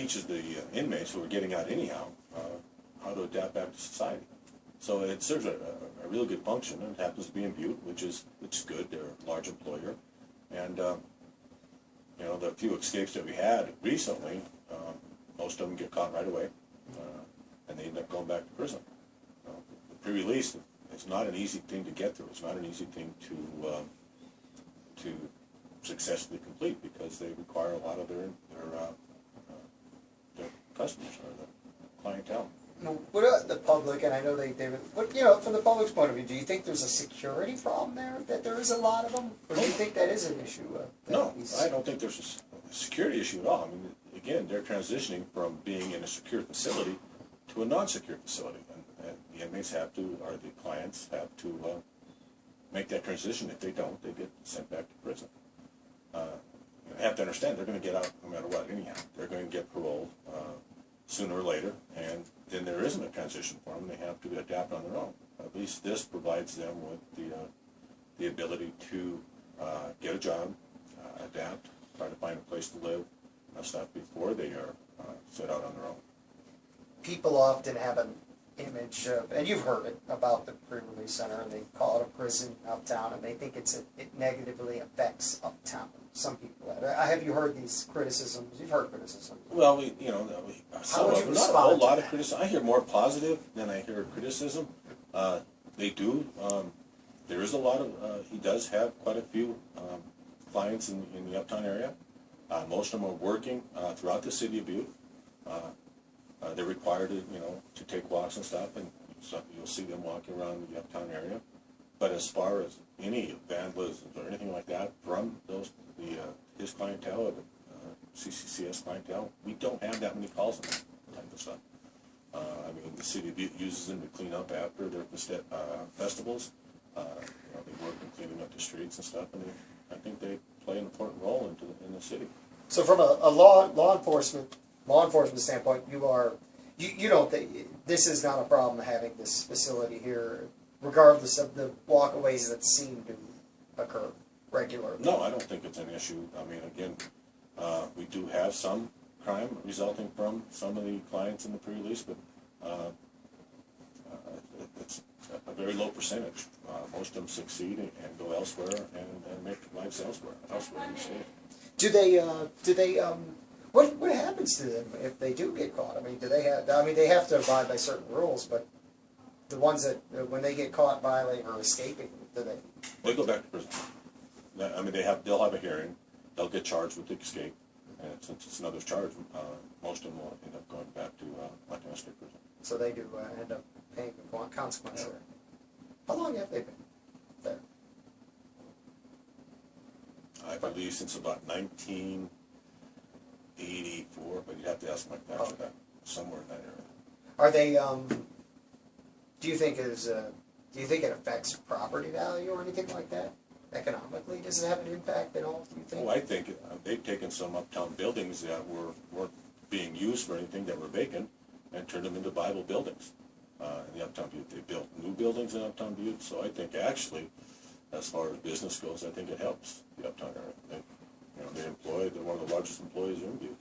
teaches the inmates who are getting out anyhow how to adapt back to society. So it serves a really good function, and it happens to be in Butte, which is good. They're a large employer, and you know, the few escapes that we had recently, most of them get caught right away, and they end up going back to prison. The pre-release, it's not an easy thing to get through. It's not an easy thing to successfully complete, because they require a lot of their customers or the clientele. What about the public? And I know what, you know, from the public's point of view, do you think there's a security problem there, that there is a lot of them? Or do you think that is an issue? No, I don't think there's a security issue at all. I mean, again, they're transitioning from being in a secure facility to a non-secure facility. And the inmates have to, or the clients have to make that transition. If they don't, they get sent back to prison. You have to understand, they're going to get out no matter what anyhow. They're going to get paroled sooner or later, and then there isn't a transition for them. They have to adapt on their own. At least this provides them with the ability to get a job, adapt, try to find a place to live, and stuff before they are set out on their own. People often have an image of, and you've heard it, about the pre-release center, and they call it a prison uptown, and they think it negatively affects uptown. Some people have you heard these criticisms? You've heard criticisms. Well, not a whole lot of criticism. I hear more positive than I hear criticism. They do. There is a lot of. He does have quite a few clients in the uptown area. Most of them are working throughout the city of Butte. They're required to take walks and stuff, and you'll see them walking around the uptown area. But as far as any vandalism or anything like that from his clientele, or the CCCS clientele, we don't have that many calls on that type of stuff. I mean, the city of Butte uses them to clean up after their festivals. They work in cleaning up the streets and stuff, and I think they play an important role in the city. So, from a law enforcement standpoint, you don't think this is not a problem having this facility here, regardless of the walkaways that seem to occur regularly? No, I don't think it's an issue. I mean, again, we do have some crime resulting from some of the clients in the pre-release, but it's a very low percentage. Most of them succeed and go elsewhere and make lives elsewhere in the state. What happens to them if they do get caught? I mean, they have to abide by certain rules, but the ones that, when they get caught violating or escaping, They go back to prison. I mean, they'll have a hearing. They'll get charged with escape, and since it's another charge, most of them will end up going back to Montana State Prison. So they do end up paying the consequence there. How long have they been there? I believe since about 1984, but you'd have to ask Mike Thatcher that, somewhere in that area. Are they? Do you think it affects property value or anything like that? Economically, does it have an impact at all, do you think? Well, I think they've taken some uptown buildings that weren't being used for anything, that were vacant, and turned them into viable buildings in the uptown Butte. They built new buildings in uptown Butte, so I think actually, as far as business goes, I think it helps the uptown area. They're one of the largest employers in Butte.